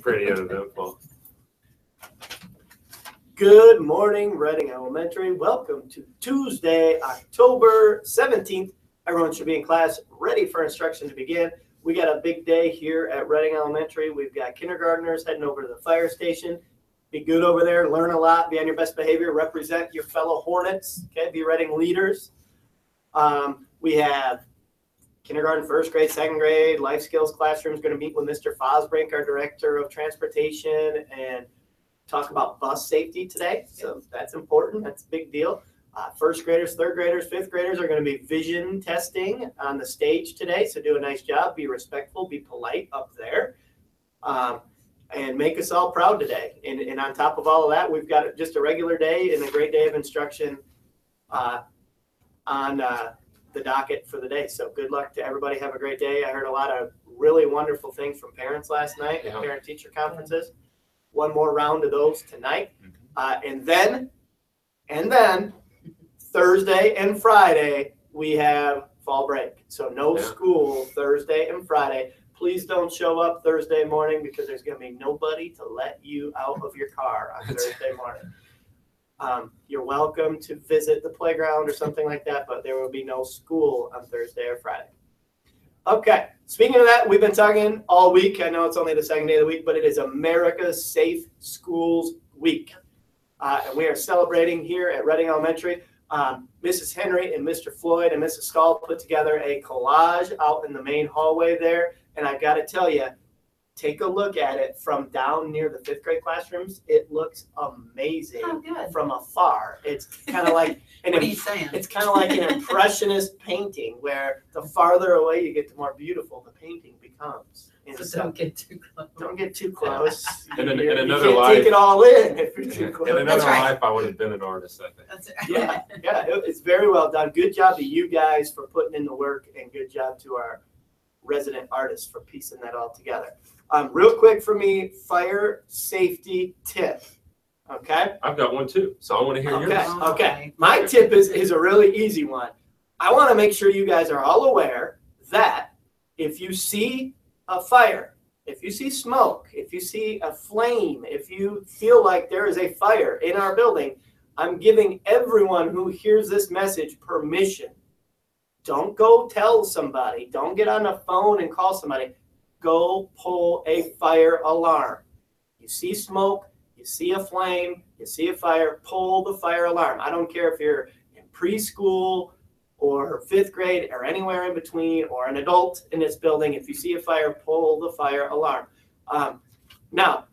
Pretty uneventful. Good morning, Reading Elementary. Welcome to Tuesday, October 17th. Everyone should be in class, ready for instruction to begin. We got a big day here at Reading Elementary. We've got kindergartners heading over to the fire station. Be good over there, learn a lot, be on your best behavior, represent your fellow Hornets, okay? Be Reading leaders. We have kindergarten, first grade, second grade, life skills classrooms going to meet with Mr. Fosbrink, our director of transportation, and talk about bus safety today. So that's important. That's a big deal. First graders, third graders, fifth graders are going to be vision testing on the stage today. So do a nice job. Be respectful. Be polite up there. And make us all proud today. And on top of all of that, we've got just a regular day and a great day of instruction on the docket for the day. So good luck to everybody. Have a great day. I heard a lot of really wonderful things from parents last night at parent-teacher conferences. One more round of those tonight. And then Thursday and Friday, we have fall break. So no school Thursday and Friday. Please don't show up Thursday morning because there's going to be nobody to let you out of your car on Thursday morning. You're welcome to visit the playground or something like that, but there will be no school on Thursday or Friday. Okay, speaking of that, we've been talking all week. I know it's only the second day of the week, but it is America's Safe Schools Week. And we are celebrating here at Reading Elementary. Mrs. Henry and Mr. Floyd and Mrs. Stahl put together a collage out in the main hallway there. And I got to tell you, take a look at it from down near the fifth grade classrooms. It looks amazing from afar. It's kind of like it's kind of like an impressionist painting where the farther away you get, the more beautiful the painting becomes. So don't get too close. Don't get too close. In another you can't take it all in if you're too close. In another life, I would have been an artist, I think. That's right. Yeah, it's very well done. Good job to you guys for putting in the work, and good job to our resident artists for piecing that all together. Real quick for me, fire safety tip. Okay? I've got one too, so I want to hear yours. Okay. My tip is a really easy one. I want to make sure you guys are all aware that if you see a fire, if you see smoke, if you see a flame, if you feel like there is a fire in our building, I'm giving everyone who hears this message permission. Don't go tell somebody. Don't get on the phone and call somebody. Go pull a fire alarm. You see smoke, you see a flame, you see a fire, pull the fire alarm. I don't care if you're in preschool or fifth grade or anywhere in between or an adult in this building. If you see a fire, pull the fire alarm. Now,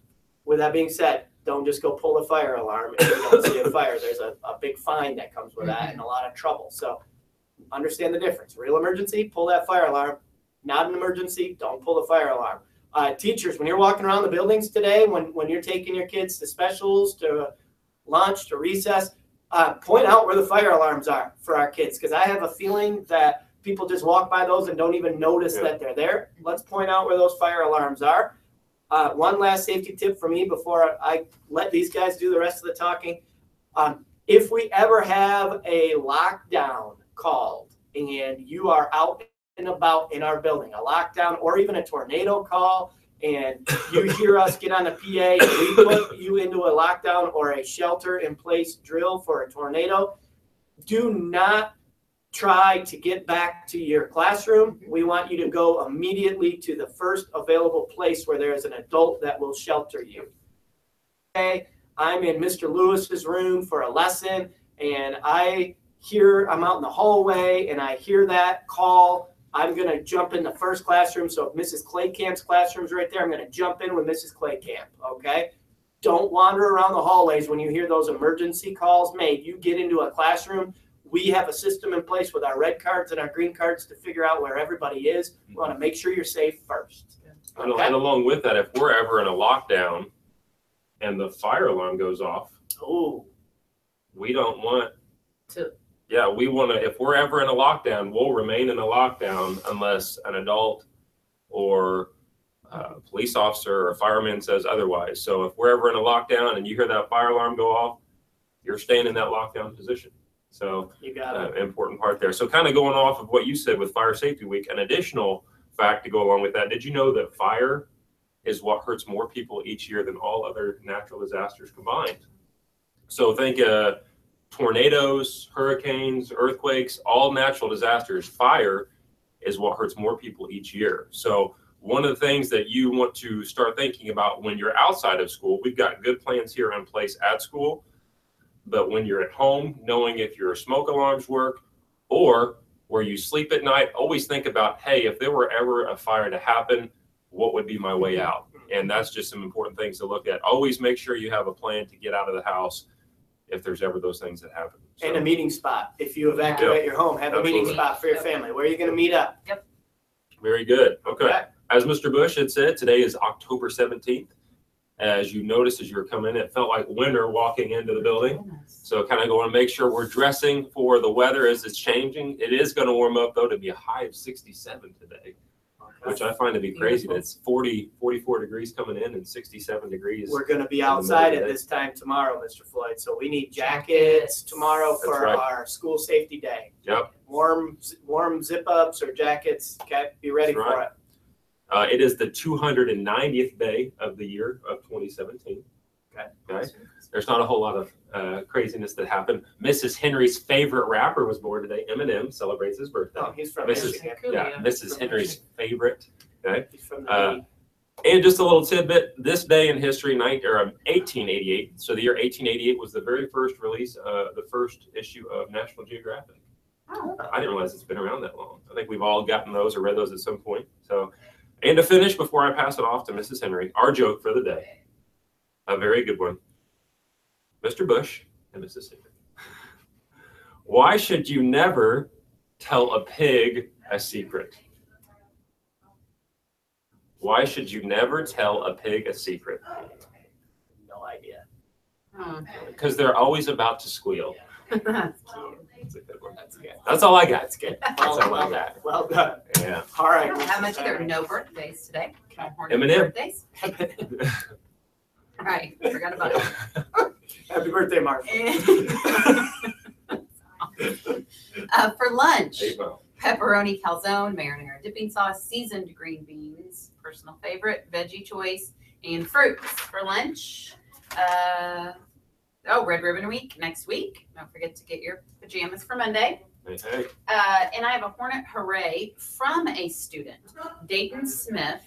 with that being said, don't just go pull the fire alarm if you don't see a fire. There's a big fine that comes with that and a lot of trouble. So understand the difference. Real emergency, pull that fire alarm. Not an emergency, don't pull the fire alarm. Teachers, when you're walking around the buildings today, when you're taking your kids to specials, to lunch, to recess, point out where the fire alarms are for our kids, because I have a feeling that people just walk by those and don't even notice that they're there. Let's point out where those fire alarms are. One last safety tip for me before I let these guys do the rest of the talking. If we ever have a lockdown called and you are out and about in our building, a lockdown or even a tornado call, and you hear us get on the PA and we put you into a lockdown or a shelter in place drill for a tornado, do not try to get back to your classroom. We want you to go immediately to the first available place where there is an adult that will shelter you. Okay, I'm in Mr. Lewis's room for a lesson, and I'm out in the hallway and I hear that call. I'm going to jump in the first classroom. So if Mrs. Claycamp's classroom is right there, I'm going to jump in with Mrs. Claycamp, okay? Don't wander around the hallways when you hear those emergency calls made. You get into a classroom. We have a system in place with our red cards and our green cards to figure out where everybody is. We want to make sure you're safe first. Okay? And along with that, if we're ever in a lockdown and the fire alarm goes off, we don't want to. Yeah, we want to, if we're ever in a lockdown, we'll remain in a lockdown unless an adult or a police officer or a fireman says otherwise. So if we're ever in a lockdown and you hear that fire alarm go off, you're staying in that lockdown position. So you got important part there. So kind of going off of what you said with Fire Safety Week, an additional fact to go along with that, did you know that fire is what hurts more people each year than all other natural disasters combined. So think tornadoes, hurricanes, earthquakes, all natural disasters. Fire is what hurts more people each year. So one of the things that you want to start thinking about when you're outside of school, we've got good plans here in place at school, but when you're at home, knowing if your smoke alarms work or where you sleep at night, always think about, hey, if there were ever a fire to happen, what would be my way out? And that's just some important things to look at. Always make sure you have a plan to get out of the house if there's ever those things that happen. So, And a meeting spot. If you evacuate your home, have a meeting Absolutely. spot for your family. Where are you going to meet up? very good. Okay. As Mr. Bush had said, today is October 17th. As you noticed as you were coming in, it felt like winter walking into the building. So kind of going to make sure we're dressing for the weather as it's changing. It is going to warm up, though, to be a high of 67 today, which I find to be crazy. That's 44 degrees coming in and 67 degrees. We're going to be outside at this time tomorrow, Mr. Floyd. So we need jackets tomorrow for our school safety day. Yep. Warm zip ups or jackets. Okay, be ready That's for right. it. It is the 290th day of the year of 2017. Okay. There's not a whole lot of craziness that happened. Mrs. Henry's favorite rapper was born today. Eminem celebrates his birthday. Oh, he's from Michigan. Yeah, Mrs. Henry's favorite. Okay. He's from the And just a little tidbit, this day in history, 1888. So the year 1888 was the very first release, the first issue of National Geographic. Oh. I didn't realize it's been around that long. I think we've all gotten those or read those at some point. So, and to finish, before I pass it off to Mrs. Henry, our joke for the day, a very good one. Mr. Bush and Mrs. Henry. Why should you never tell a pig a secret? Why should you never tell a pig a secret? no idea. Because they're always about to squeal. That's cute. That's a good one. That's good. That's all I got. That's good. That's all I got. Well done. Yeah. All right. How much there are no birthdays today? Eminem. Birthdays? All right, forgot about it. Happy birthday, Mark. For lunch, Hey, well, pepperoni calzone, marinara dipping sauce, seasoned green beans, personal favorite, veggie choice, and fruits. For lunch, Red Ribbon Week next week. Don't forget to get your pajamas for Monday. hey. And I have a Hornet Hooray from a student. Dayton Smith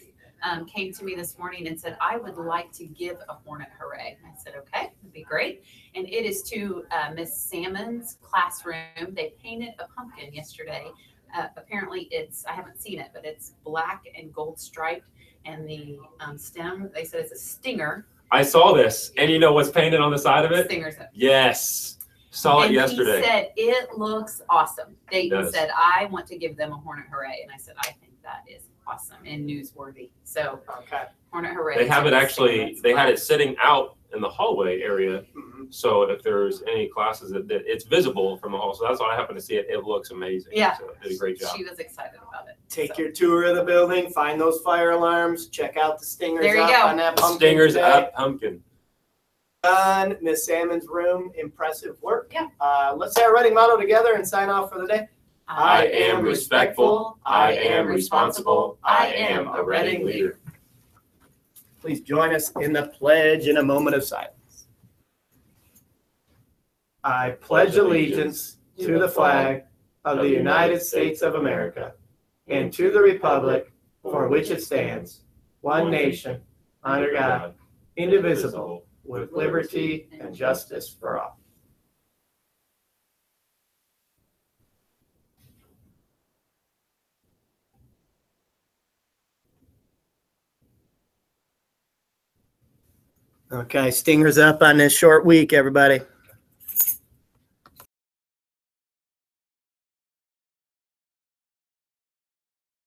came to me this morning and said, I would like to give a Hornet Hooray. I said, okay, that'd be great. And it is to Miss Salmon's classroom. They painted a pumpkin yesterday. Apparently I haven't seen it, but it's black and gold striped. And the stem, they said it's a stinger. I saw this, and you know what's painted on the side of it? Stingers. Yes. Saw it yesterday. He said, it looks awesome. Dayton does. said, I want to give them a Hornet Hooray. And I said, I think that is awesome and newsworthy. So Okay. Hornet Hooray. They have it actually, they had it sitting out in the hallway area. Mhm. So if there's any classes that it's visible from the hall. So that's why I happened to see it. It looks amazing. Yeah. So it did a great job. She was excited about it. Take So, your tour of the building, find those fire alarms, check out the stingers There you up go. on that pumpkin Stingers today. up pumpkin. Done. Miss Salmon's room, impressive work. Yeah. Let's say our running motto together and sign off for the day. I am respectful. I am responsible. I am a Reading leader. Please join us in the pledge in a moment of silence. I pledge allegiance to the flag of the United States of America and to the republic for which it stands, one nation, under God, indivisible, with liberty and justice for all. Okay, stingers up on this short week, everybody.